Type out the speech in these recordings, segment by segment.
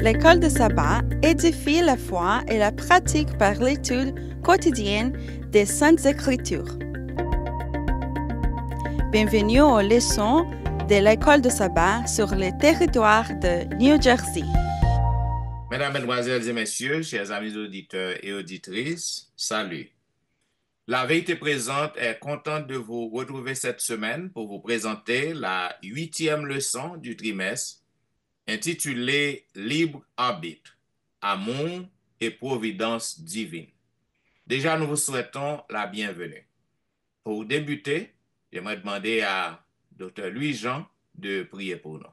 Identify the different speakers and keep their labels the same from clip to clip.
Speaker 1: L'école de sabbat édifie la foi et la pratique par l'étude quotidienne des Saintes Écritures. Bienvenue aux leçons de l'école de sabbat sur le territoire de New Jersey.
Speaker 2: Mesdames, Mesdemoiselles et Messieurs, chers amis auditeurs et auditrices, salut. La Vérité Présente est contente de vous retrouver cette semaine pour vous présenter la 8e leçon du trimestre intitulée Libre arbitre, amour et providence divine. Déjà, nous vous souhaitons la bienvenue. Pour débuter, j'aimerais demander à Dr. Louis-Jean de prier pour nous.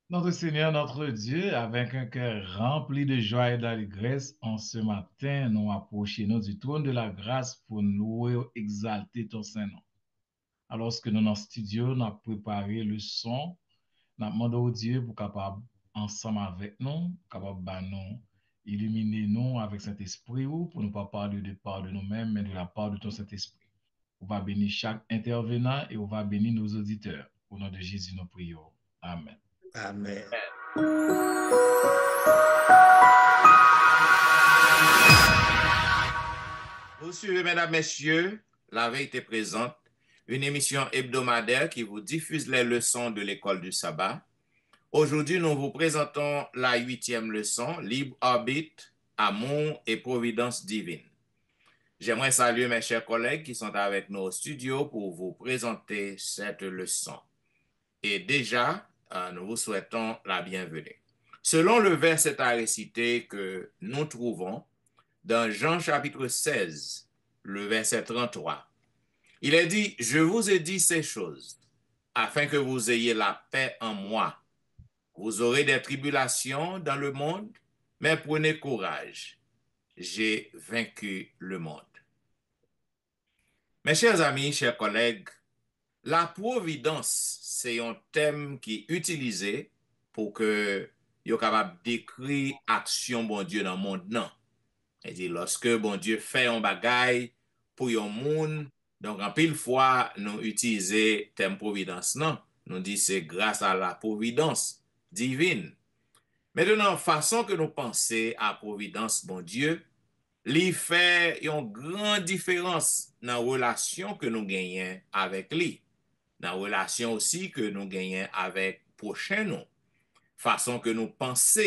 Speaker 3: Notre Seigneur, notre Dieu, avec un cœur rempli de joie et d'allégresse, en ce matin, nous approchons du trône de la grâce pour nous exalter ton Saint-Nom. Alors que nous, dans le studio, nous avons préparé le son, nous demandons au Dieu pour capable, ensemble avec nous, capable de nous illuminer nous avec Saint-Esprit, pour ne pas parler de part de nous-mêmes, mais de la part de ton Saint-Esprit. On va bénir chaque intervenant et on va bénir nos auditeurs. Au nom de Jésus, nous prions. Amen.
Speaker 4: Amen.
Speaker 2: Vous suivez, mesdames, messieurs, La Vérité Présente, une émission hebdomadaire qui vous diffuse les leçons de l'école du sabbat. Aujourd'hui, nous vous présentons la 8e leçon, Libre arbitre, amour et providence divine. J'aimerais saluer mes chers collègues qui sont avec nous au studio pour vous présenter cette leçon. Et déjà, nous vous souhaitons la bienvenue. Selon le verset à réciter que nous trouvons dans Jean chapitre 16, le verset 33, il est dit, « Je vous ai dit ces choses, afin que vous ayez la paix en moi. Vous aurez des tribulations dans le monde, mais prenez courage. J'ai vaincu le monde. » Mes chers amis, chers collègues, la providence, c'est un thème qui est utilisé pour que vous capable décrire action bon Dieu dans le monde. Non. C'est-à-dire, lorsque bon Dieu fait un bagay pour un monde, donc en pile fois, nous utilisons le thème providence. Non. Nous disons c'est grâce à la providence divine. Maintenant, façon que nous pensons à providence bon Dieu, il fait une grande différence dans la relation que nous gagnons avec lui. Dans la relation aussi que nous gagnons avec prochain nous. Façon que nous pensons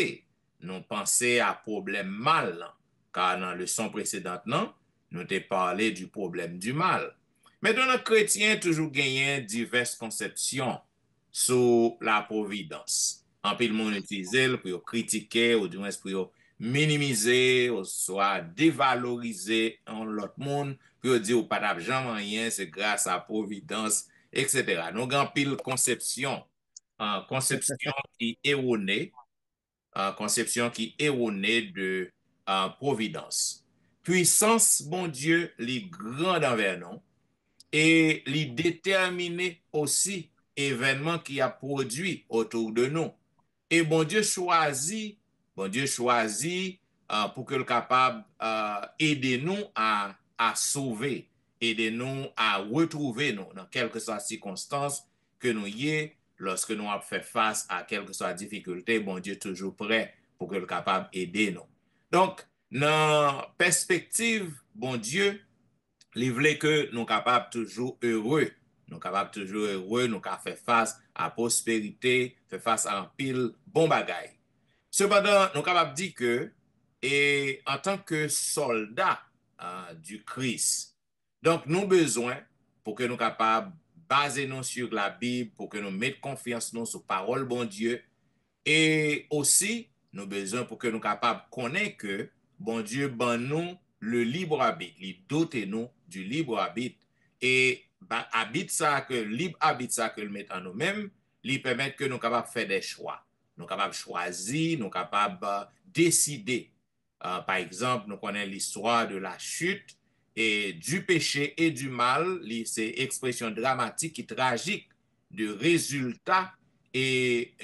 Speaker 2: à problème mal, car dans la leçon précédente, non, nous avons parlé du problème du mal. Mais dans nos chrétiens, toujours gagné diverses conceptions sur la providence. En pile monde utilise pour critiquer ou du moins pour minimiser ou soit dévaloriser l'autre monde, pour dire ou pas d'argent rien, c'est grâce à la providence, etc. Nous avons pile conception qui est erronée, de providence. Puissance, bon Dieu, les grand envers nous et les déterminer aussi événements qui a produit autour de nous. Et bon Dieu choisit pour que le capable aider nous à sauver, aider nous à retrouver nous dans quelque soit circonstances que nous y est, lorsque nous avons fait face à quelque soit difficulté, bon Dieu toujours prêt pour que le capable aider nous. Donc, dans perspective, bon Dieu, il voulait que nous capables toujours heureux. Nous capables toujours heureux, nous capables faire face à la prospérité, faire face à un pile bon bagay. Cependant, nous capables dire que, et en tant que soldats du Christ, donc nous besoin pour que nous capables baser nous sur la Bible, pour que nous mettions confiance nous sur parole bon Dieu, et aussi nous besoin pour que nous capables connaître que bon Dieu ban nous le libre arbitre, il dote nous du libre arbitre et arbitre ça que libre arbitre ça que le met en nous-mêmes, il permet que nous capables faire des choix. Nous capables choisir, nous capables décider. Par exemple, nous connaissons l'histoire de la chute et du péché et du mal, c'est expression dramatique et tragique de résultat et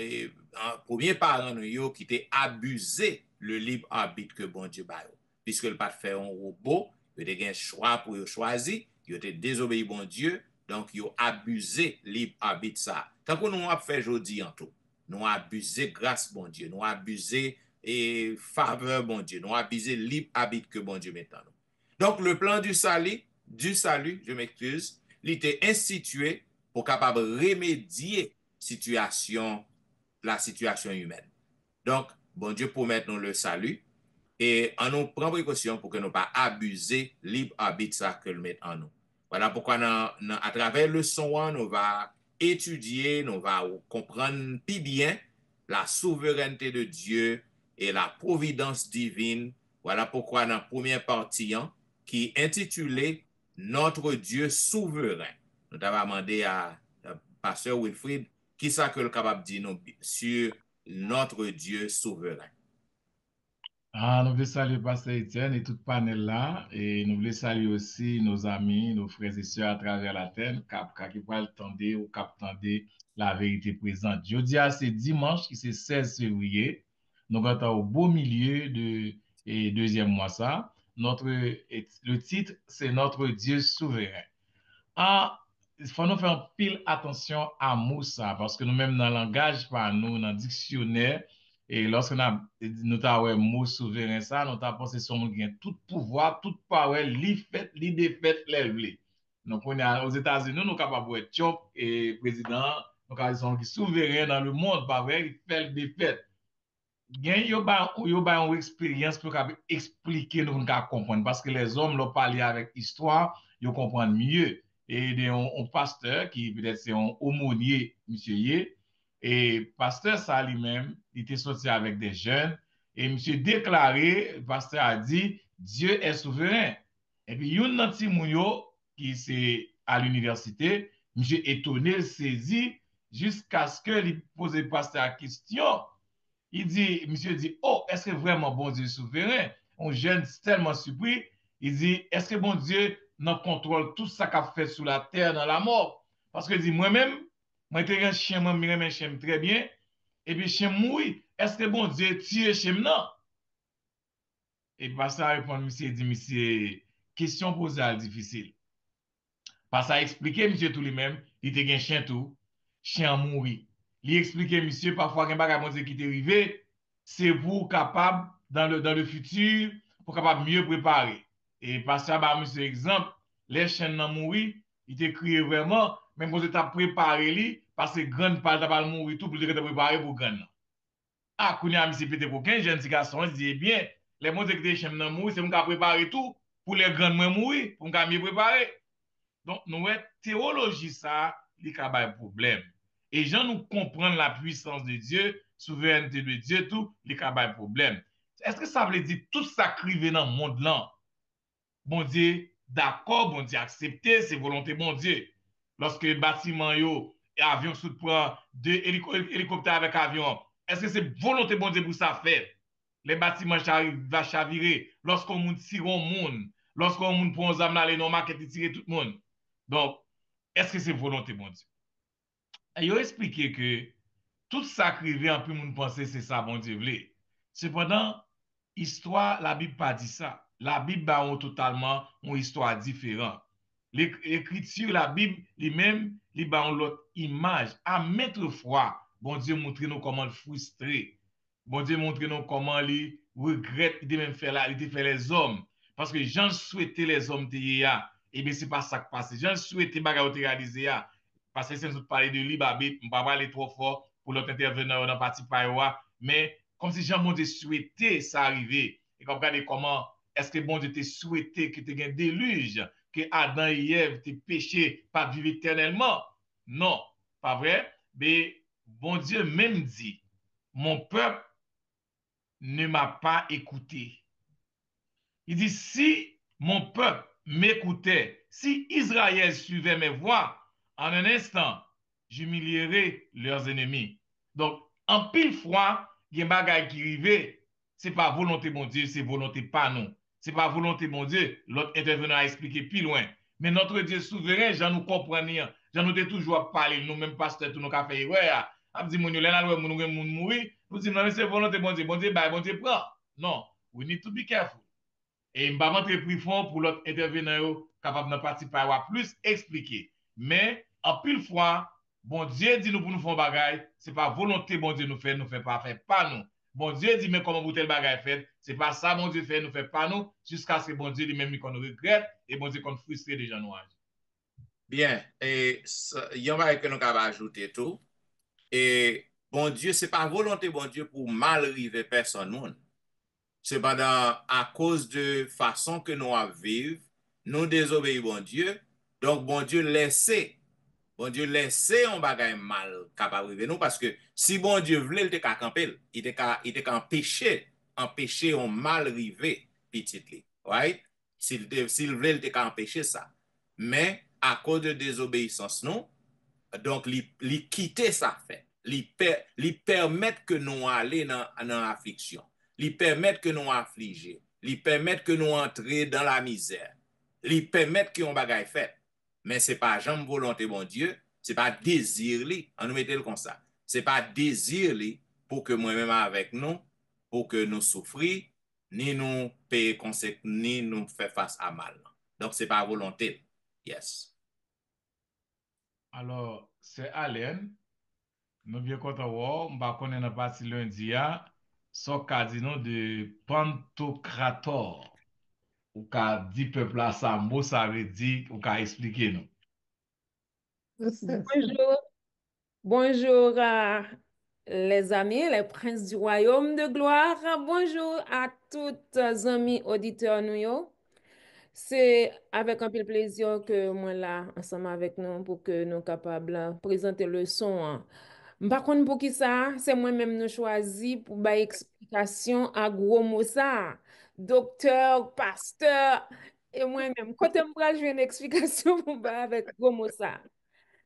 Speaker 2: premier parent nous qui était abusé le libre arbitre que bon Dieu ba yo. Puisque le pas fait un robot, il a un choix pour choisir, il a désobéi bon Dieu, donc il a abusé libre arbitre ça. Tant que nous avons fait aujourd'hui en tout. nous abusé grâce bon Dieu, nous abusé et faveur bon Dieu, nous abusé libre habit que bon Dieu met en nous. Donc le plan du salut, je m'excuse, il était institué pour capable remédier la situation humaine. Donc, bon Dieu promet nous le salut et on nous prend précaution pour que nous pas abuser libre arbitre ça que le met en nous. Voilà pourquoi à travers le son, nous va étudier, nous va comprendre plus bien la souveraineté de Dieu et la providence divine. Voilà pourquoi dans la première partie qui est intitulée Notre Dieu souverain. Nous avons demandé à Pasteur Wilfrid qui ça que le capable de dire sur notre Dieu souverain.
Speaker 3: Nous voulons saluer Pasteur Etienne et tout le panel là. Et nous voulons saluer aussi nos amis, nos frères et sœurs à travers la terre, qui vont attendre ou qui attendent la vérité présente. Jeudi, c'est dimanche, qui c'est 16 février. Nous sommes au beau milieu de deuxième mois ça. Le titre, c'est Notre Dieu souverain. Il faut nous faire pile attention à Moussa, parce que nous-mêmes, dans le langage, par nous, dans le dictionnaire, et lorsque nous avons mot souverain, ça, nous avons pensé sur nous tout pouvoir, tout pouvoir, fait, défait, l'élève. Donc, on est aux États-Unis, nous sommes capables d'être Trump et président, nous sommes souverains dans le monde, pas vrai, il fait le défait. Il y a une expérience pour expliquer, nous comprendre, parce que les hommes l'ont parlé avec histoire, ils comprennent mieux. Et un pasteur qui peut-être c'est un aumônier, monsieur Yé, et pasteur ça lui-même, il était sorti avec des jeunes, et monsieur déclaré, le pasteur a dit, Dieu est souverain. Et puis, il y a un petit mounio qui c'est à l'université, monsieur étonné, saisi, jusqu'à ce qu'il pose le pasteur la question. Monsieur dit, oh, est-ce que vraiment bon Dieu est souverain? On jeune tellement surpris. Il dit, est-ce que bon Dieu non contrôle tout ça qu'a fait sous la terre, dans la mort? Parce que dit, moi-même, moi, j'étais un chien, moi, je chien très bien. Et puis, chien mouille, est-ce que bon Dieu tue chien non? Et parce que ça répond, monsieur dit, monsieur, question posée difficile. Parce à expliquer, monsieur tout lui-même, il était un chien tout, chien mouri. Il expliquait, monsieur, parfois, qu'il y a des qui est arrivé, c'est pour capable, dans le futur, pour capable mieux préparer. Et parce que, monsieur, exemple, les chiens n'ont mouru, il était crié vraiment, même pour être préparé, lui, parce que grande part de mourir tout pour être préparé pour grande. Ah, quand il y a monsieur Pété pour 15 jeunes garçons, il dit, eh bien, les mots que les chiens n'ont mouru, c'est pour préparer tout, pour les grandes mourir, pour mieux préparer. Donc, nous, théologie, ça, il y a un problème. Et gens nous comprennent la puissance de Dieu, souveraineté de Dieu, tout, il y a un problème. Est-ce que ça veut dire tout ça crivé dans le monde là? Bon Dieu, d'accord, bon Dieu, accepté, c'est volonté bon Dieu. Lorsque le bâtiment, et avion sous prend deux hélicoptères avec avion, est-ce que c'est volonté bon Dieu pour ça faire? Les bâtiments va chavirer. Lorsqu'on monde tire au monde, lorsqu'on monde prend aux âmes dans les market et tire tout le monde. Donc, est-ce que c'est volonté bon Dieu? Et il a expliqué que tout ça crivé en plus monde penser c'est ça bon Dieu voulait. Cependant, histoire, la Bible pas dit ça. La Bible a totalement une histoire différente. L'écriture, la Bible, lui-même, il a une autre image. À maintes fois, bon Dieu montre nous comment le frustrer. Bon Dieu montre nous comment il regrette, il même fait les hommes. Parce que j'en souhaitais les hommes de hier. Et bien, c'est pas ça qui passe. J'en souhaitais bagarre réaliser. Parce que si nous parlons de libre arbitre, je ne vais pas parler trop fort pour l'autre intervenant dans la partie Païwa. Mais comme si Jean bon Dieu souhaitait ça arriver. Et comme regardez comment est-ce que bon Dieu t'a souhaité que tu aies un déluge, que Adam et Ève t'aient péché, pas vivre éternellement. Non, pas vrai. Mais bon Dieu même dit, mon peuple ne m'a pas écouté. Il dit, si mon peuple m'écoutait, si Israël suivait mes voies, en un instant, j'humilierai leurs ennemis. Donc, en pile fois, il y a un bagage qui arrive, ce n'est pas volonté mon Dieu, c'est volonté pas nous. Ce n'est pas volonté mon Dieu, l'autre intervenant a expliqué plus loin. Mais notre Dieu souverain, j'en nous comprenons, j'en nous toujours parlé, nous-mêmes pasteurs, tous nos cafés, ouais, on dit, mon Dieu, nous mourir, nous disons, non, c'est volonté mon Dieu, bon Dieu prend. Non, we need to be careful. Et je ne vais pas rentrer plus fort pour l'autre intervenant capable de participer à plus expliquer. Mais en pile fois, Bon Dieu dit nous pour nous faire bagay, c'est pas volonté bon Dieu nous fait pas nous. Bon Dieu dit mais comment vous tel bagay fait, c'est pas ça bon Dieu fait, nous fait pas nous, jusqu'à ce que bon Dieu lui-même qu'on nous regrette et bon Dieu qu'on frustré des gens nous.
Speaker 2: Bien, et yon va que nous avons ajouté tout. Et bon Dieu, c'est pas volonté bon Dieu pour mal arriver personne. Non. Cependant, à cause de façon que nous vivons, nous désobéissons bon Dieu. Donc, bon Dieu laissé un bagage mal capable de nous parce que si bon Dieu voulait, il était qu'à camper, il était qu'à empêcher un mal arrivé petit li, right? S'il voulait, il était qu'à empêcher ça. Mais à cause de désobéissance, non, donc li quitter ça fait. Li permettre que nous aller dans affliction. Li permettre que nous affliger. Li permettre que nous entrer dans la misère. Li permettre que on bagaille fait. Mais c'est pas jamais volonté bon Dieu, c'est pas désir li, on nous mette le comme ça. C'est pas désir li pour que moi-même avec nous, pour que nous souffrions, ni nous payer conséquences, ni nous faire face à mal. Donc c'est pas volonté. Yes.
Speaker 3: Alors, c'est Alain. Nous bien content voir, on va connaître la partie lundi so ka di nou de Pantocrator. Ou ka di peuple là ça, mot ça veut dire, ou ka expliquer nous.
Speaker 4: Bonjour, bonjour à les amis, les princes du royaume de gloire. Bonjour à toutes les amis auditeurs nous yo. C'est avec un peu de plaisir que moi là ensemble avec nous pour que nous capables de présenter le son. Par contre pour qui ça, c'est moi-même nous choisi pour ba explication à gros mots ça. Docteur, pasteur et moi-même. Quand je vais une explication pour ba avec gros mots ça.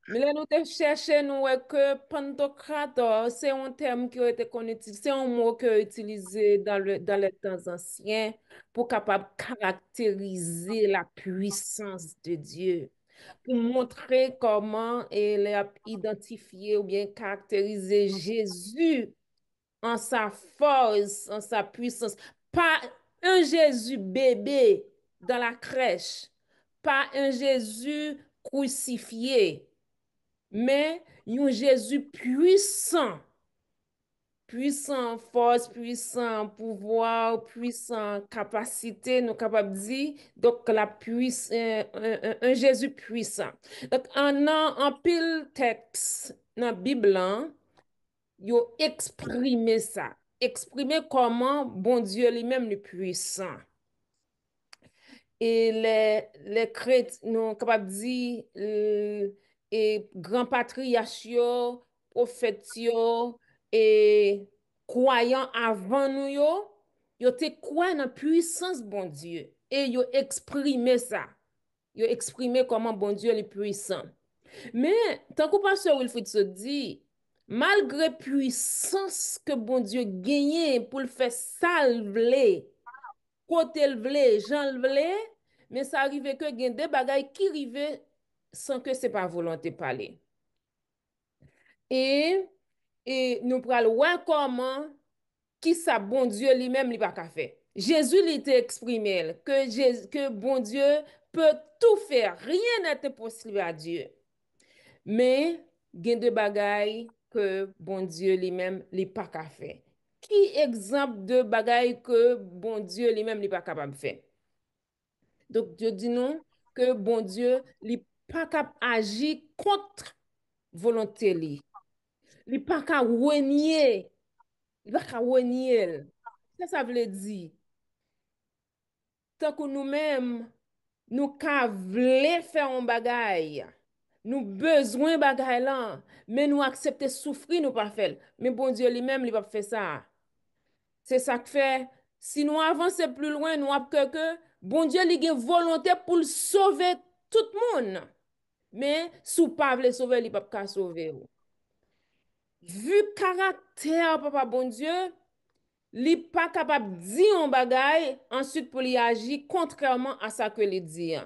Speaker 4: Mais là, nous te cherché, nous, que Pantocrator, c'est un terme qui a été utilisé, c'est un mot qui est utilisé dans les temps anciens pour capable caractériser la puissance de Dieu, pour montrer comment il a identifié ou bien caractérisé Jésus en sa force, en sa puissance. Pas un Jésus bébé dans la crèche, pas un Jésus crucifié mais un Jésus puissant, puissant force, puissant pouvoir, puissant capacité, nous capables de dire, donc un Jésus puissant. Donc, en pile texte dans la Bible, il a exprimé ça, exprimé comment bon Dieu lui-même est puissant. Et les chrétiens, nous sommes capables de dire, et grands patriarches, yo, prophètes, yo, et croyants avant nous, yo te croient dans la puissance bon Dieu. Et yo exprimé ça. Yo exprimé comment bon Dieu est puissant. Mais, tant que pasteur Wilfrid se dit, malgré puissance que bon Dieu gagne pour le faire salver, côté le vle, Jean le vle, mais ça arrive que gen des bagailles qui arrivent sans que c'est pas volonté parler. Et, et nous pral voir comment qui ça bon Dieu lui-même li pas ka faire. Jésus il était exprimé que bon Dieu peut tout faire, rien n'est impossible à Dieu. Mais gen de bagailles que bon Dieu lui-même li pas ka faire. Qui exemple de bagailles que bon Dieu lui-même li pas capable de faire? Donc, Dieu dit non, que bon Dieu, il pas capable agir contre volonté li. Il pas capable renier, il pas capable renier. Ça veut dire, tant que nous-mêmes, nous ka vle faire un bagay, nous besoin bagay là, mais nous accepter souffrir, nous pas faire. Mais bon Dieu lui-même, il va faire ça. C'est ça que fait, si nous avançons plus loin, nous avons que bon Dieu il a une volonté pour sauver tout le monde. Mais si vous ne voulez sauver, il ne peut pas sauver. Vu le caractère, papa bon Dieu, il n'est pas capable de dire un bagay, ensuite pour y agir contrairement à ça que il dit.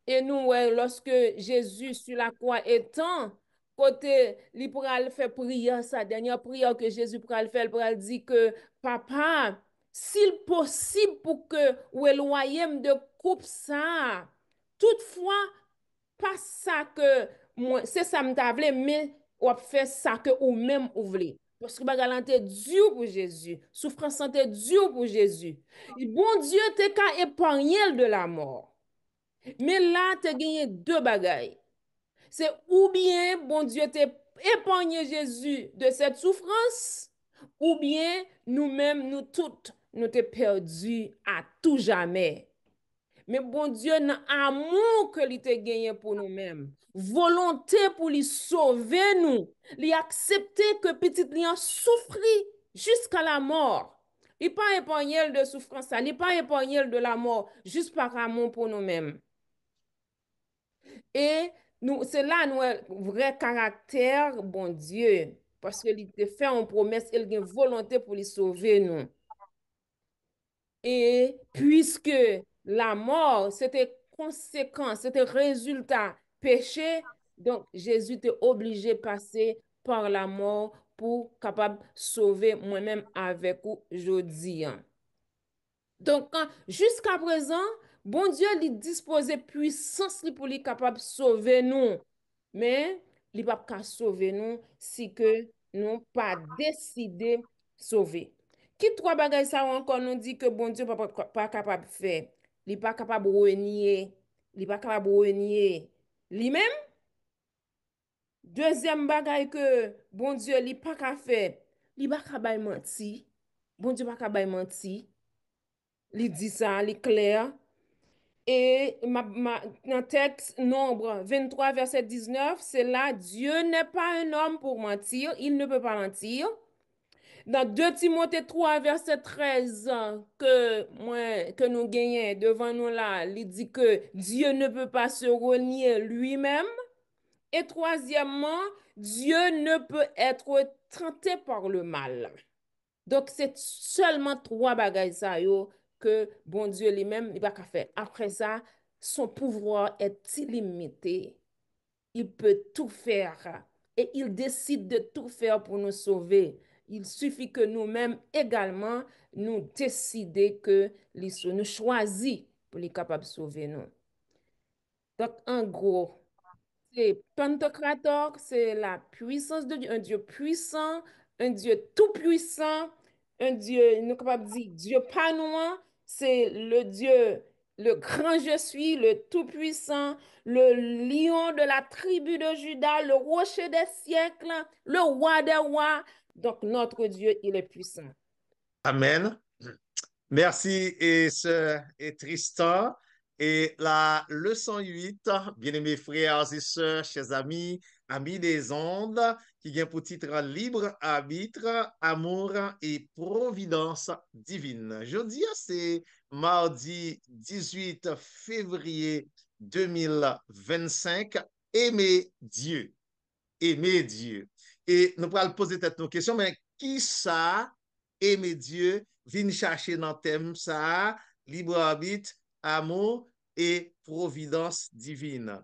Speaker 4: Et nous, ouais, lorsque Jésus sur la croix étant, côté, il pourra faire prière, sa dernière prière que Jésus pourra faire, il pourra dire que, papa, s'il possible pour que ou éloignem de coupe ça, toutefois, pas ça que c'est ça m'ta vle, mais ou fait ça que ou même ou vle. Parce que bagarre te dur pour Jésus. Souffrance te dur pour Jésus. Et bon Dieu te ka épargner de la mort. Mais là, te gagné deux bagailles. C'est ou bien bon Dieu te épargné Jésus de cette souffrance, ou bien nous-mêmes, nous toutes, nous te perdus à tout jamais. Mais bon Dieu, nan amour que li te gagné pour nous-mêmes, volonté pour lui sauver nous, lui accepter que petit li a souffri jusqu'à la mort. Il pas épargné de souffrance, il pas épargné de la mort, juste par amour pour nous-mêmes. Et nous, c'est là nous vrai caractère, bon Dieu, parce que il te fait une promesse, il a une volonté pour lui sauver nous. Et puisque la mort, c'était conséquence, c'était résultat péché, donc Jésus était obligé de passer par la mort pour capable sauver moi-même avec vous aujourd'hui. Donc, jusqu'à présent, bon Dieu lui disposait puissance li pour lui capable de sauver nous. Mais il pas capable sauver nous si que nous pas décidé sauver. Qui trois bagages ça encore nous dit que bon Dieu pas capable de faire. Il pas capable de renier. Il pas capable de renier lui-même. Deuxième bagage que bon Dieu il pas capable faire. Il pas capable de mentir. Bon Dieu pas capable de mentir. Il dit ça, il est clair. Et dans le texte Nombre 23, verset 19, c'est là, Dieu n'est pas un homme pour mentir, il ne peut pas mentir. Dans 2 Timothée 3, verset 13, que nous gagnons devant nous là, il dit que Dieu ne peut pas se renier lui-même. Et troisièmement, Dieu ne peut être tenté par le mal. Donc, c'est seulement trois bagages ça yo que bon Dieu lui-même il va pas faire. Après ça, son pouvoir est illimité. Il peut tout faire et il décide de tout faire pour nous sauver. Il suffit que nous-mêmes également nous décider que nous choisissons pour les capables de sauver nous. Donc, en gros, c'est Pantocrator, c'est la puissance de Dieu, un Dieu puissant, un Dieu tout-puissant, un Dieu, nous sommes capables de dire Dieu pas nous, c'est le Dieu, le grand je suis, le tout-puissant, le lion de la tribu de Juda, le rocher des siècles, le roi des rois. Donc notre Dieu, il est puissant.
Speaker 5: Amen. Merci et Tristan. Et la leçon 8, bien-aimés frères et sœurs, chers amis, amis des ondes, qui vient pour titre Libre arbitre, amour et providence divine. Jeudi, c'est mardi 18 février 2025. Aimer Dieu. Aimer Dieu. Et nous allons poser cette question, mais qui ça aimer Dieu? Vin chercher dans le thème ça, libre arbitre, amour et providence divine.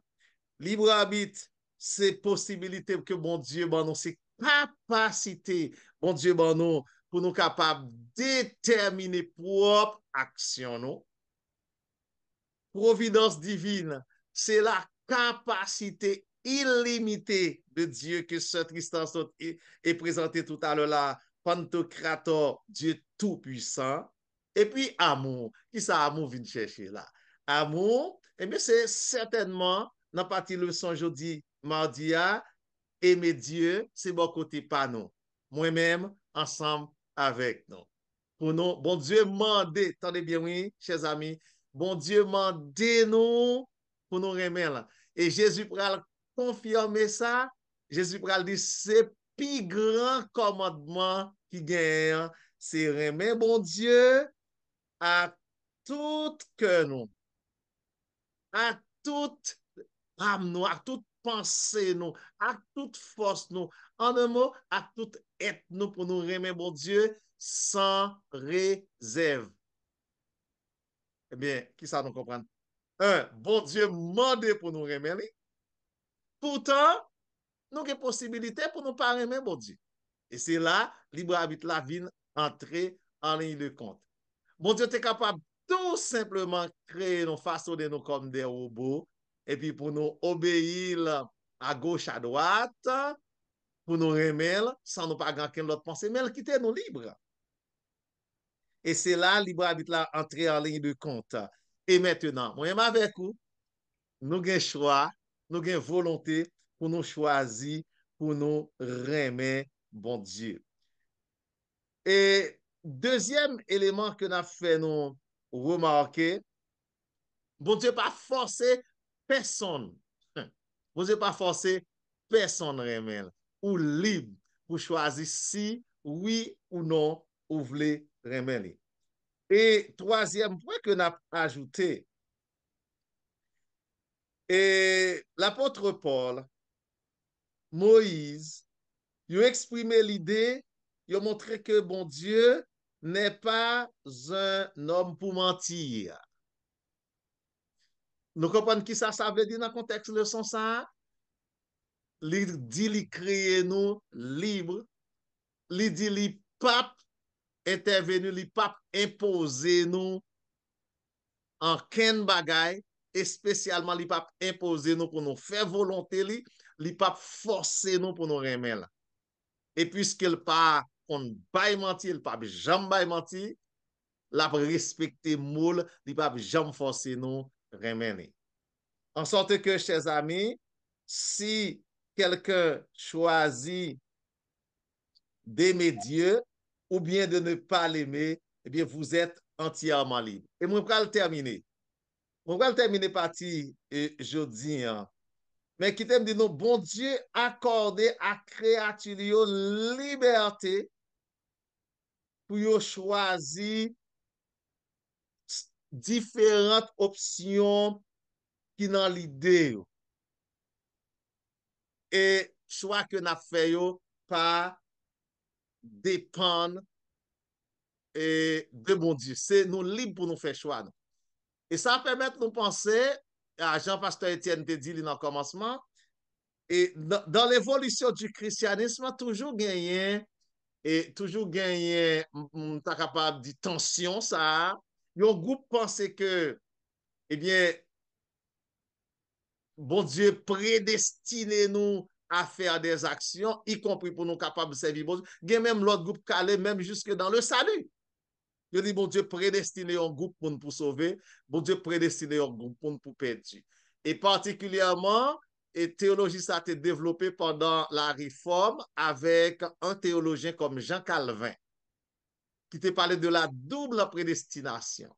Speaker 5: Libre arbitre, c'est possibilité que bon Dieu ban nous, c'est capacité bon Dieu ban nous pour nous capables de déterminer propre action nous. Providence divine, c'est la capacité illimitée de Dieu que ce Tristan est présenté tout à l'heure là. Pantocrator, Dieu tout-puissant. Et puis amour. Qui ça amour vient chercher là? Amour, eh bien c'est certainement, dans partie leçon aujourd'hui, mardi, aimer Dieu, c'est bon côté pas nous. Moi-même, ensemble avec nous. Pour nous, bon Dieu mande, attendez bien oui, chers amis, bon Dieu mande nous pour nous remettre là. Et Jésus pral confirmer ça. Jésus pral dire c'est plus grand commandement qui gagne, c'est remettre bon Dieu à tout cœur nous, à toute âme nous, à toute pensée nous, à toute force nous, en un mot, à toute être nous pour nous remettre bon Dieu sans réserve. Eh bien, qui ça nous comprend? Un, bon Dieu mande pour nous remettre. Pourtant, nous avons possibilité pour nous pas remettre bon Dieu. Et c'est là, libre arbitre la vie entrer en ligne de compte. Bon Dieu est capable tout simplement créer nos façons de nous comme des robots et puis pour nous obéir à gauche, à droite, pour nous remettre, sans nous pas gagner l'autre pensée, mais quitter nous libres. Et c'est là, libre arbitre là, entrer en ligne de compte. Et maintenant, moi-même avec vous, nous avons choix, nous avons volonté pour nous choisir, pour nous remettre bon Dieu. Et deuxième élément que nous avons fait nous remarquer, bon Dieu pas forcé personne. Bon Dieu pas forcé personne remettre ou libre pour choisir si oui ou non vous voulez remettre. Et troisième point que nous avons ajouté, et l'apôtre Paul, Moïse, ils ont exprimé l'idée, ils ont montré que bon Dieu n'est pas un homme pour mentir. Nous comprenons qui ça veut dire dans le contexte de son ça? Il dit qu'il crée nous libre, il dit qu'il pape intervenu, il pape imposer nous en ken bagay, et spécialement il pape imposer nous pour nous faire volonté, il pape forcer nous pour nous remettre. Et puisqu'il pas on bail mentir, il pas jamais bail mentir, la respecter moule, il pas jamais forcer nous remettre. En sorte que, chers amis, si quelqu'un choisit d'aimer Dieu ou bien de ne pas l'aimer, eh bien, vous êtes entièrement libre. Et moi, je vais le terminer. Je vais le terminer partie jeudi. Hein. Mais qui t'aime dire, non, bon Dieu accordé à créature liberté pour choisir différentes options qui dans l'idée. Et choix que n'a fait yo pas dépendre de bon Dieu. C'est nous libres pour nous faire choix. Non? Et ça permet de nous penser, à Jean-Pasteur Étienne te dit dans le commencement, et dans l'évolution du christianisme, toujours gagné, t'as capable de tension, ça. Il y a un groupe pensait que, eh bien, bon Dieu prédestiné nous à faire des actions, y compris pour nous capables de servir bon Dieu. Il y a même l'autre groupe calé, même jusque dans le salut. Je dis, bon Dieu prédestiné un groupe pour nous sauver, bon Dieu prédestiné un groupe pour nous perdre. Et particulièrement, et théologie ça a été développée pendant la Réforme avec un théologien comme Jean Calvin, qui te parlait de la double prédestination.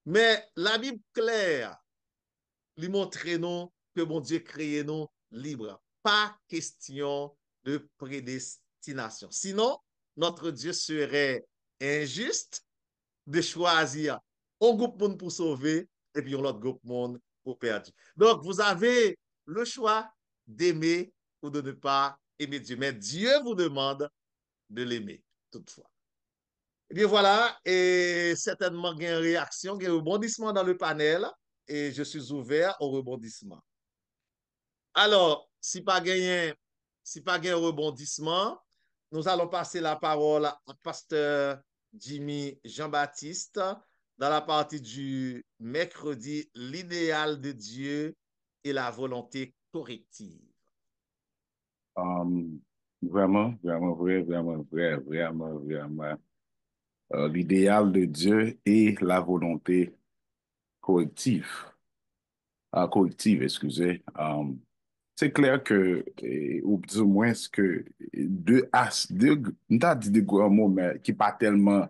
Speaker 5: Mais la Bible claire, lui montrer nous que bon Dieu crée nous libres. Pas question de prédestination. Sinon, notre Dieu serait injuste de choisir un groupe monde pour sauver et puis l'autre groupe monde pour perdre. Donc, vous avez le choix d'aimer ou de ne pas aimer Dieu. Mais Dieu vous demande de l'aimer, toutefois. Et bien voilà, et certainement il y a une réaction, il y a un rebondissement dans le panel et je suis ouvert au rebondissement. Alors, si pas gagné un rebondissement, nous allons passer la parole à pasteur Jimmy Jean-Baptiste dans la partie du mercredi, l'idéal de Dieu et la volonté corrective.
Speaker 6: Vraiment vrai. L'idéal de Dieu et la volonté corrective. Corrective, excusez. C'est clair que, ou du moins, que nous t'as dit des grands mots, mais qui pas tellement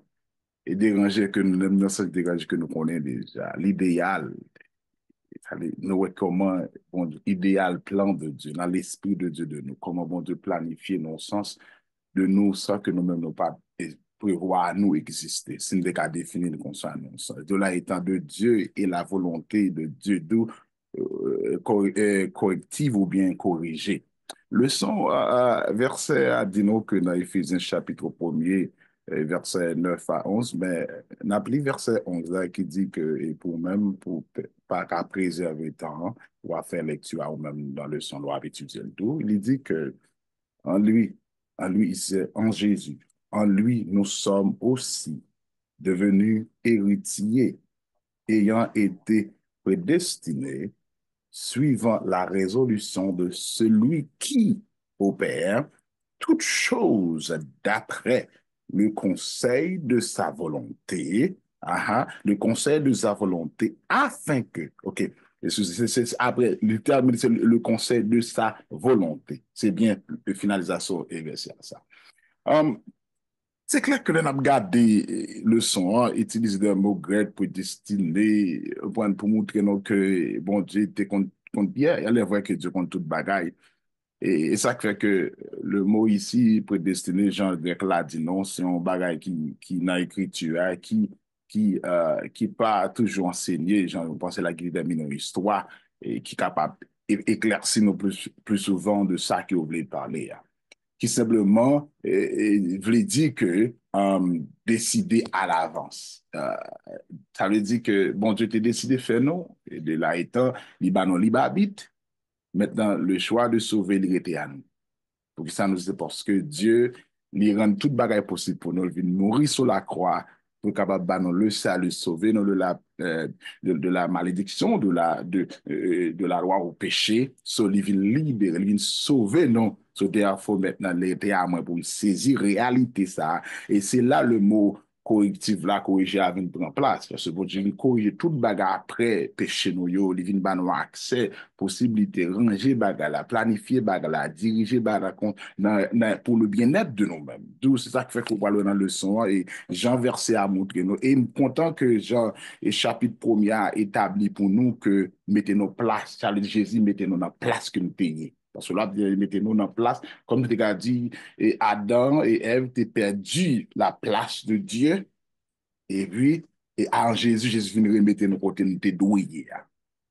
Speaker 6: dérangé que nous n'aimons pas déranger que nous connaissons déjà. L'idéal, nous comment bon, idéal plan de Dieu, dans l'esprit de Dieu de nous, comment bon Dieu planifier nos sens de nous, ça que nous-mêmes nous pas prévoir nous exister. Si nous devons définir comme ça, de là étant de Dieu et la volonté de Dieu, d'où corrective ou bien corrigée. Le son verset a dit nous que dans Éphésiens chapitre 1er, verset 9 à 11, mais n'a plus verset 11 là, qui dit que et pour même, pour pas qu'à préserver le temps, on va faire lecture ou même dans le son, on va étudier le tout, il dit que en lui, en Jésus, en lui, nous sommes aussi devenus héritiers, ayant été prédestinés suivant la résolution de celui qui opère toutes choses d'après le conseil de sa volonté, le conseil de sa volonté, afin que, ok, après, le terme, c'est le conseil de sa volonté. C'est bien la finalisation universelle, ça. C'est clair que l'on a regardé le son, utilise des mots grecs pour distiller, pour montrer nous que bon Dieu était contre Pierre, il est vrai que Dieu contre toute bagaille. Et ça fait que le mot ici, prédestiné, Jean grec l'a dit non, c'est un bagage qui dans l'écriture, qui pas toujours enseigné, j'en pense la guide des une histoire, et qui est capable d'éclaircir nous plus souvent de ça que vous voulez parler. Qui simplement voulait dire que décider à l'avance. Ça veut dire que, bon, Dieu t'a décidé de faire non, et de là étant, Libanon, habite. Maintenant, le choix de sauver, il était à nous. Pour ça, nous, c'est parce que Dieu, il rend toute bagaille possible pour nous. Il vient mourir sur la croix pour capable de nous le salut, sauver nous de la malédiction, de la loi au péché. So, il vient libérer, il vient sauver nous. So, il faut maintenant l'aider à moi pour saisir réalité ça. Et c'est là le mot correctif là, corriger à venir prendre place. Parce que bon Dieu, il corrige toute bagarre après péché nous, il vient ba nous accès, possibilité, ranger bagarre là, planifier bagarre là, diriger bagarre pour le bien-être de nous-mêmes. D'où c'est ça qui fait qu'on parle dans le leçon et Jean verset à montrer nous. Et je suis content que Jean, et chapitre 1er a établi pour nous que mettez nos places, Jésus mettez nous dans la place que nous payons. Parce que là, mettez-nous dans place, comme tu as dit, et Adam et Ève t'ont perdu la place de Dieu, et puis, et en Jésus, Jésus vient remettre nos côtés, nous douillés.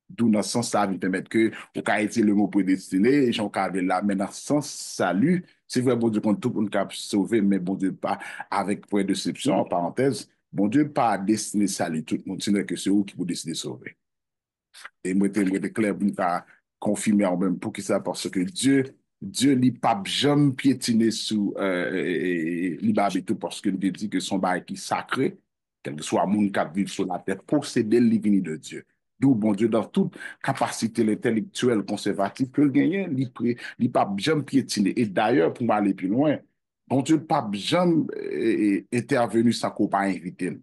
Speaker 6: D'où dans ce sens, ça va permettre que, au cas où le mot prédestiné, et j'en avais là, mais dans ce sens, salut, c'est vrai, bon Dieu, qu'on tout le monde peut sauver, mais bon Dieu, pas avec point de déception, en parenthèse, bon Dieu, pas destiné salut tout le monde, c'est que c'est vous qui vous décidez de sauver. Et moi, je clair pour nous confirmer en même pour qui ça, parce que Dieu n'est pas jamais piétiné sous tout parce que nous dit que son bail qui sacré, quel que soit le monde qui vit sur la terre, posséder le divin de Dieu. D'où, bon Dieu, dans toute capacité intellectuelle conservative que le gagnant, il n'est pas jamais piétiné. Et d'ailleurs, pour m'aller plus loin, bon Dieu, pas jamais intervenu sans qu'on pas invité.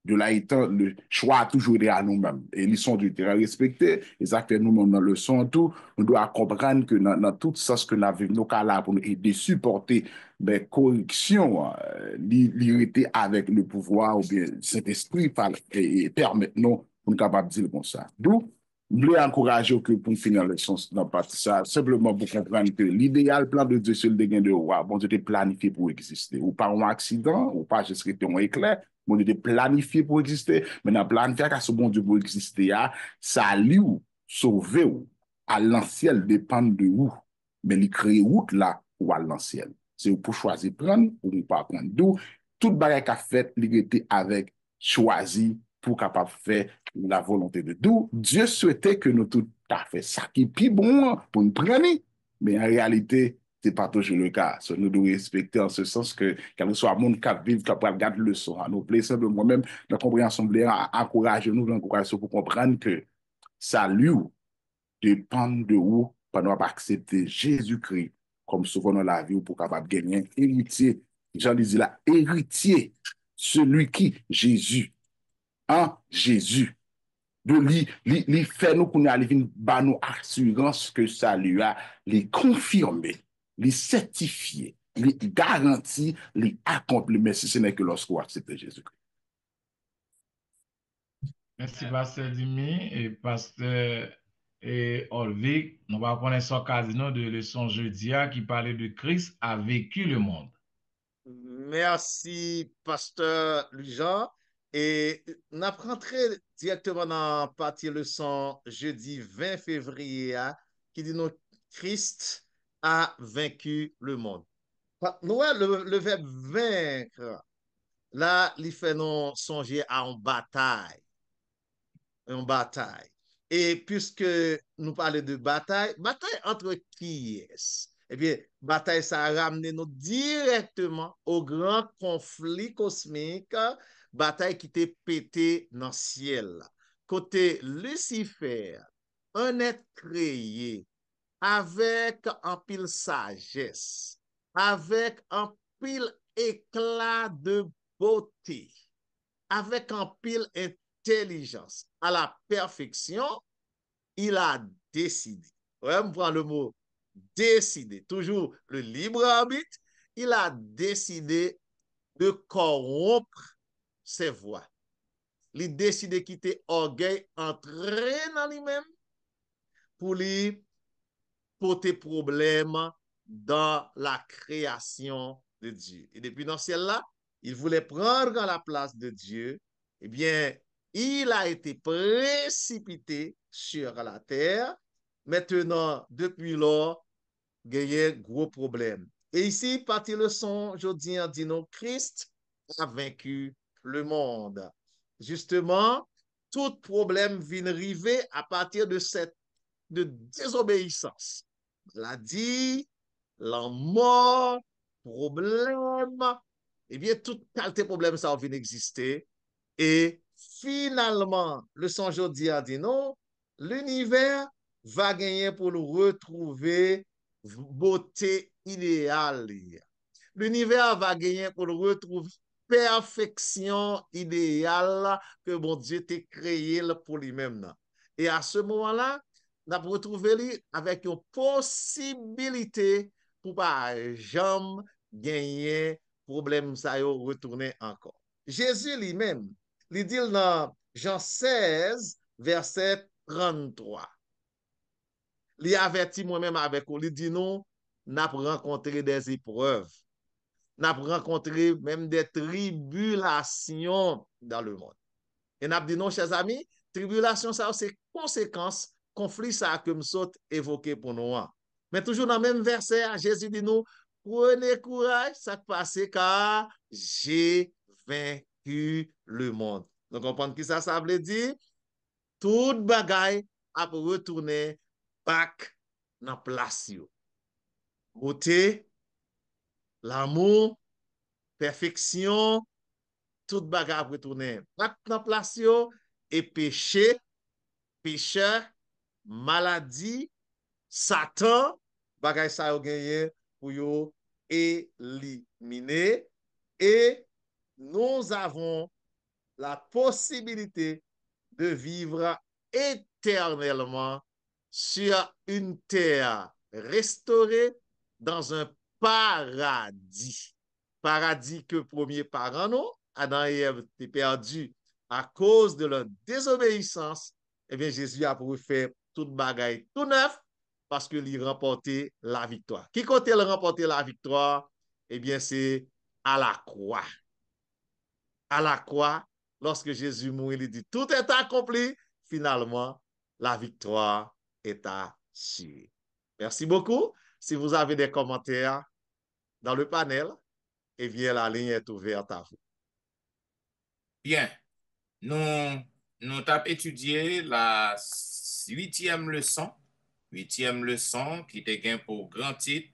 Speaker 6: De là étant, le choix a toujours été à nous-mêmes. Et ils sont du terrain respectés. Et ça fait nous-mêmes dans le son tout. On doit comprendre que dans tout ça, ce que nous avons, nos cas là, pour nous aider, supporter des corrections, l'irrité avec le pouvoir ou bien cet esprit et permettre nous pour nous capables de dire comme ça. D'où, je voulais encourager que pour finir le sens dans partie ça, simplement pour comprendre que l'idéal plan de Dieu sur le dégain de roi, bon Dieu était planifié pour exister. Ou par un accident, ou pas juste un éclair, bon Dieu était planifié pour exister, mais dans planifié qu'à ce bon Dieu pour exister, ça lui ou sauver ou à l'ancien dépend de où. Mais il crée route là ou à l'ancien. C'est pour choisir prendre ou ne pas prendre. D'où toute barrière qu'a fait, il était avec choisi pour capable faire la volonté de Dieu. Dieu souhaitait que nous tout à fait ça qui est plus bon pour nous prendre, mais en réalité, c'est pas toujours le cas. So, nous devons respecter en ce sens que, quel que soit le monde qui vit, qui va garder le son à nous plaît, simplement moi-même, la compréhension encourager nous, pour comprendre que salut dépend de où, pour nous accepter Jésus-Christ comme souvent dans la vie pour capable gagner héritier. Jean disait là, héritier, celui qui, Jésus, Jésus, de li fait nous qu'on a ba nous assurance que ça lui a les confirmer, les certifier, les garantir, les accomplir, mais si ce n'est que lorsqu'on accepte Jésus-Christ.
Speaker 3: Merci, Pasteur Dimi et Pasteur Olvig. Nous allons prendre son casino de leçon jeudi qui parlait de Christ a vécu le monde.
Speaker 5: Merci, Pasteur Louis-Jean. Et nous rentré directement dans la partie leçon jeudi 20 février qui dit nous Christ a vaincu le monde. Nous, le verbe vaincre, là, il fait nous songer à une bataille. Une bataille. Et puisque nous parlons de bataille entre qui est-ce? Eh bien, bataille, ça a ramené nous directement au grand conflit cosmique, bataille qui était pété dans le ciel. Côté Lucifer, un être créé avec un pile sagesse, avec un pile éclat de beauté, avec un pile intelligence à la perfection, il a décidé. Ouais, on prend le mot décider, toujours le libre arbitre, il a décidé de corrompre ses voies. Il a décidé de quitter orgueil, entrer dans lui-même pour lui porter problème dans la création de Dieu. Et depuis dans ce ciel-là, il voulait prendre la place de Dieu. Eh bien, il a été précipité sur la terre. Maintenant, depuis lors, il y a un gros problème. Et ici, partie leçon, je dis, dit non, Christ a vaincu le monde. Justement, tout problème vient arriver à partir de cette désobéissance. Maladie, la mort, problème, eh bien, toute qualité de problème, ça vient exister. Et finalement, le songe aujourd'hui a dit non, l'univers va gagner pour le retrouver beauté idéale. L'univers va gagner pour le retrouver perfection idéale que bon Dieu t'a créé pour lui-même. Et à ce moment-là, on a retrouvé lui avec une possibilité pour pas jamais gagner problème ça yo retourner encore. Jésus lui-même, il dit dans Jean 16, verset 33. Il avertit moi-même avec vous, il dit nous, n'a rencontré des épreuves, n'a rencontré même des tribulations dans le monde. Et n'a dit non, chers amis, tribulation ça c'est conséquence conflit ça que me saute évoqué pour nous. Mais toujours dans le même verset, Jésus dit nous, prenez courage, ça passe car j'ai vaincu le monde. Donc, on comprend que ça veut dire, toute bagaille a retourner back dans place. Beauté, l'amour, perfection, toute bagaille a retourner back dans place et péché, pécheur, maladie, Satan, bagaille ça a gagné pour yo éliminer et nous avons la possibilité de vivre éternellement sur une terre restaurée dans un paradis. Paradis que premier parent nous, Adam et Ève étaient perdus à cause de leur désobéissance. Eh bien, Jésus a refait toute bagaille tout neuf parce qu'il remportait la victoire. Qui côté il remporter la victoire? Eh bien, c'est à la croix. À la croix, lorsque Jésus mourit, il dit tout est accompli. Finalement, la victoire est assurée. Merci beaucoup. Si vous avez des commentaires dans le panel, eh bien, la ligne est ouverte à vous.
Speaker 2: Bien, nous avons étudié la huitième leçon qui était gain pour grand titre,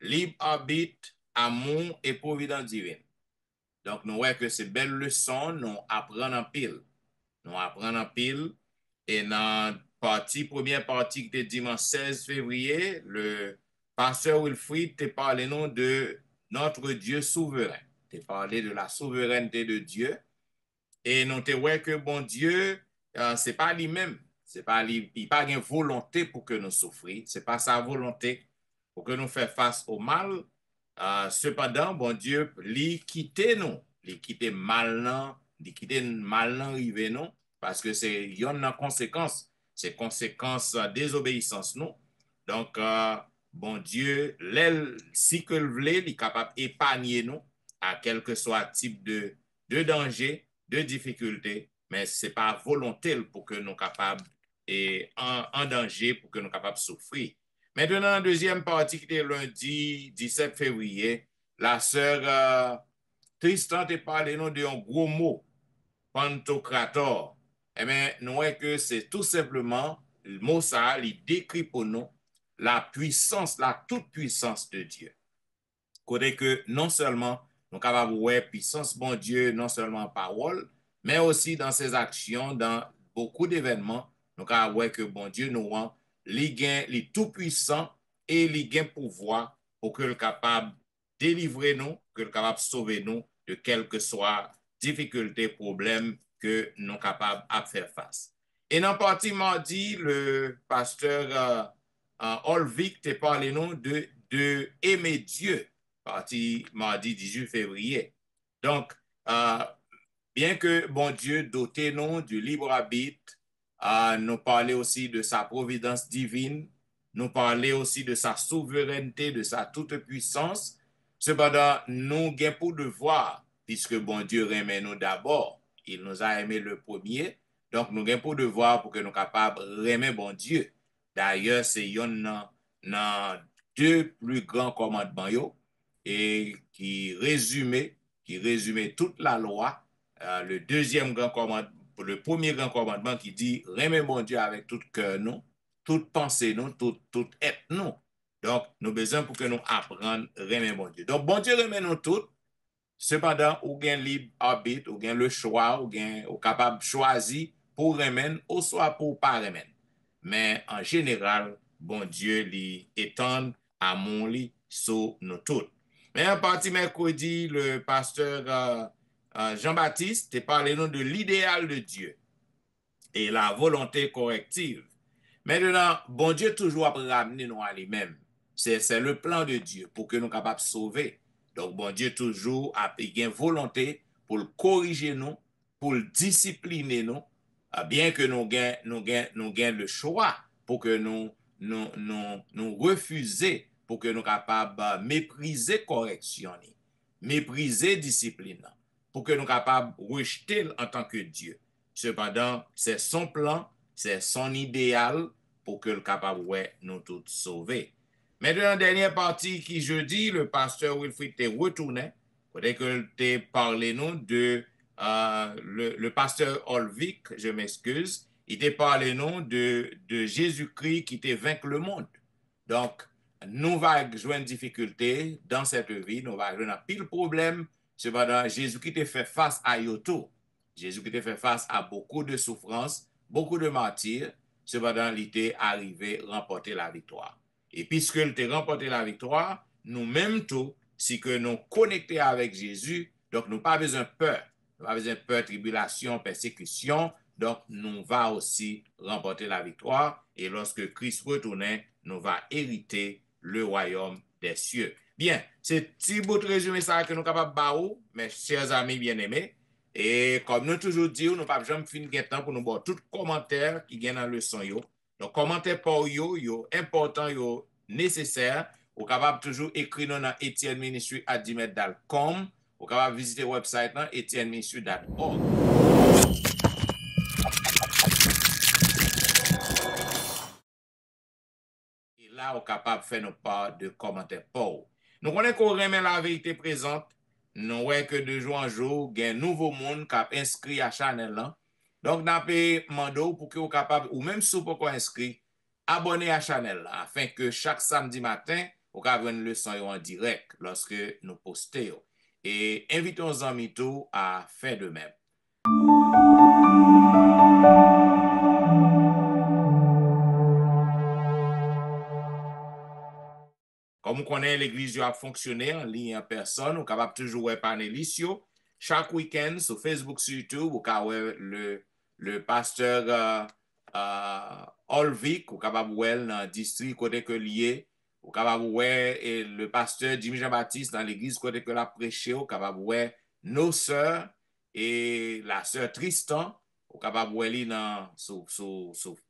Speaker 2: libre arbitre, amour et providence divine. Donc, nous voyons que ces belles leçons, nous apprenons en pile. Nous apprenons en pile. Et dans première partie de dimanche 16 février, le pasteur Wilfried t'a parlé nous de notre Dieu souverain. T'a parlé de la souveraineté de Dieu. Et nous te voyons que bon Dieu, c'est pas lui-même. C'est pas lui, il n'a pas une volonté pour que nous souffrions. C'est pas sa volonté pour que nous fassions face au mal. Cependant, bon Dieu, lui quitter nous. Lui quitter mal non, lui quitter mal non rive nous. Parce que c'est une conséquence. C'est conséquence désobéissance nous. Donc, bon Dieu, si que le voulait, il est capable d'épargner nous à quel que soit type de danger, de difficulté, mais ce n'est pas volonté pour que nous capables et en danger pour que nous capables de souffrir. Maintenant, la deuxième partie qui était lundi 17 février, la sœur Tristan te parlé nous d'un gros mot, pantocrator. Eh bien, nous voyons que c'est tout simplement le mot ça, il décrit pour nous la puissance, la toute puissance de Dieu. Côté que non seulement nous sommes capables de voir puissance bon Dieu, non seulement en parole, mais aussi dans ses actions, dans beaucoup d'événements nous ka wè que bon Dieu nous rend, li tout puissant et li gen pouvoir pour que le capable délivrer nous, que le capable sauver nous de quel que soit difficulté, problème que nous capables à faire face. Et dans partie mardi, le pasteur Olvik te parlé nous de aimer Dieu, partie mardi 18 février. Donc, bien que bon Dieu doté nous du libre arbitre, nous parler aussi de sa providence divine, nous parler aussi de sa souveraineté, de sa toute puissance. Cependant, nous avons pour devoir, puisque bon Dieu aime nous d'abord, il nous a aimé le premier, donc nous avons pour devoir pour que nous soyons capables d'aimer bon Dieu. D'ailleurs, c'est un deux plus grands commandements et qui résumait toute la loi. Le deuxième grand commandement, le premier grand commandement qui dit aimer bon Dieu avec tout cœur nous, toute pensée nous, tout être nous. Donc, nous avons besoin pour que nous apprenions à aimer bon Dieu. Donc, bon Dieu aime nous tous. Cependant, ou gen libre arbitre, ou gen le choix, ou capable de choisir pour aimer ou soit pour pas aimer. Mais en général, bon Dieu lui étend amour li sur nous tous. Mais en partie mercredi, le pasteur Jean-Baptiste te parlé nous de l'idéal de Dieu et la volonté corrective. Maintenant, bon Dieu toujours a ramené nous à lui-même. C'est le plan de Dieu pour que nous soyons capables de sauver. Donc, bon Dieu toujours a une volonté pour le corriger nous, pour le discipliner nous, bien que nous gagnons le choix pour que nous refuser, pour que nous soyons capables de mépriser correction, mépriser discipline, pour que nous soyons capables de rejeter en tant que Dieu. Cependant, c'est son plan, c'est son idéal pour que le capable nous tous sauver. Mais dans la dernière partie qui jeudi, le pasteur Wilfrid t'est retourné, dès que t'es parlé nous de le pasteur Olvik, je m'excuse, il t'est parlé nous de Jésus-Christ qui t'est vaincu le monde. Donc, nous va jouer une difficulté dans cette vie, nous va jouer un pile problème, cependant Jésus-Christ t'est fait face à Yoto. Jésus-Christ t'est fait face à beaucoup de souffrances, beaucoup de martyrs, cependant il était arrivé à remporter la victoire. Et puisque il t'a remporté la victoire, nous-mêmes tout, si que nous connectés avec Jésus, donc nous pas besoin de peur. Nous pas besoin de peur, tribulation, persécution. Donc nous va aussi remporter la victoire. Et lorsque Christ retournait, nous va hériter le royaume des cieux. Bien, c'est petit bout de résumé ça que nous sommes capables de baou, mes chers amis bien-aimés. Et comme nous toujours dit, nous ne pouvons jamais finir de temps pour nous voir tout commentaire qui gagne dans le son yo. Donc, commentaire pour yo important, yo nécessaire. Vous capable toujours écrire dans etienneministry@gmail.com. Vous capable visiter le website etienneministry.org. Et là, vous capable de faire nos parts de commentaires pour. Nous connaissons qu'on remet la vérité présente. Nous voyons que de jour en jour, il y a un nouveau monde qui a inscrit à Chanel là. Donc, nous avons demandé pour que vous capable, ou même si vous n'êtes pas inscrit, abonnez à Chanel là, afin que chaque samedi matin, vous avez une leçon en direct lorsque nous postons. Et invitons nos amis tout à faire de même. Comme vous connaissez, l'église a fonctionné en ligne en personne, vous êtes capable toujours voir panélistes. Chaque week-end sur Facebook, sur YouTube, vous avez le pasteur Olvik, vous êtes capable de voir dans le district côté que lié, vous êtes capable de voir le pasteur Jimmy Jean-Baptiste dans l'église côté que l'a prêché, vous êtes capable de voir nos sœurs et la sœur Tristan, vous êtes capable de voir sur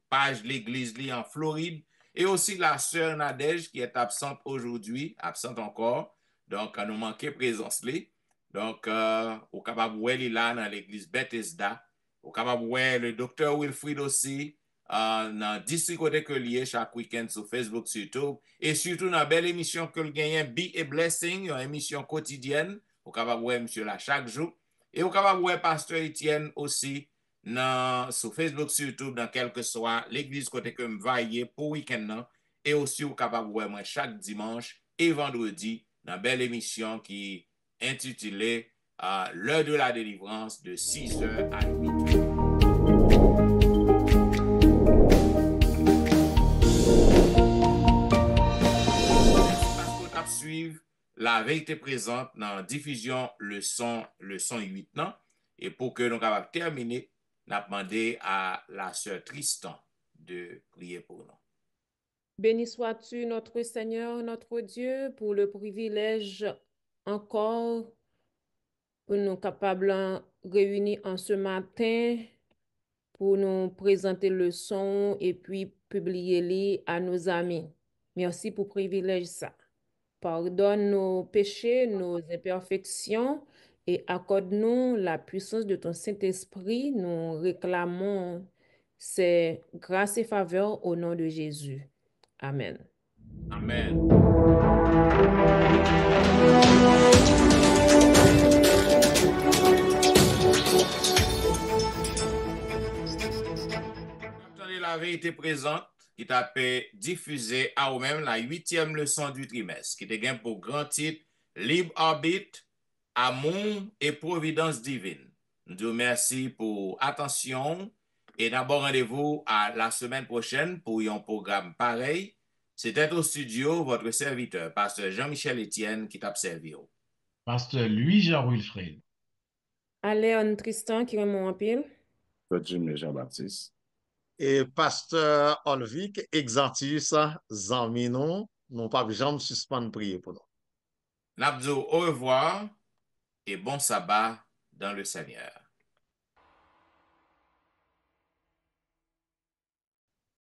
Speaker 2: page l'église en Floride. Et aussi la sœur Nadège qui est absente aujourd'hui, absente encore. Donc, nous manquons présence là. Donc, au capable de là dans l'église Bethesda. Au capable de le docteur Wilfrid aussi dans le district côté que lié chaque week-end sur Facebook, sur YouTube. Et surtout dans la belle émission que le gagne Be a Blessing, une émission quotidienne. Au capable de monsieur là chaque jour. Et au capable de pasteur Etienne aussi. Sur Facebook, sur YouTube, dans quel que soit l'église côté que je vais pour week-end. Et aussi, vous êtes capable de voir moi chaque dimanche et vendredi dans une belle émission qui est intitulée L'heure de la délivrance de 6h à 8h. ap suiv la vérité présente dans diffusion leçon 8 nan. Et pour que nous capable terminer, n'a demandé à la sœur Tristan de prier pour nous.
Speaker 4: Béni sois-tu, notre Seigneur, notre Dieu, pour le privilège encore pour nous capables réunis en ce matin pour nous présenter le son et puis publier-les à nos amis. Merci pour le privilège ça. Pardonne nos péchés, nos imperfections et accorde-nous la puissance de ton Saint-Esprit. Nous réclamons ces grâces et faveurs au nom de Jésus. Amen.
Speaker 2: Amen. Attendez la vérité présente qui t'a fait diffuser à ou même la 8e leçon du trimestre, qui te gagne pour grand titre Libre arbitre, amour et providence divine. Nous te remercions pour attention et d'abord rendez-vous à la semaine prochaine pour un programme pareil. C'était au studio votre serviteur, pasteur Jean-Michel Etienne, qui t'a servi.
Speaker 3: Pasteur Louis-Jean Wilfred.
Speaker 4: Léon Tristan qui remonte en pile.
Speaker 6: Jimmy Jean-Baptiste.
Speaker 5: Et pasteur Olvic, Exantius, Zanminon, non pas jamais suspendre prier pour nous.
Speaker 2: N'abdou, au revoir et bon sabbat dans le Seigneur.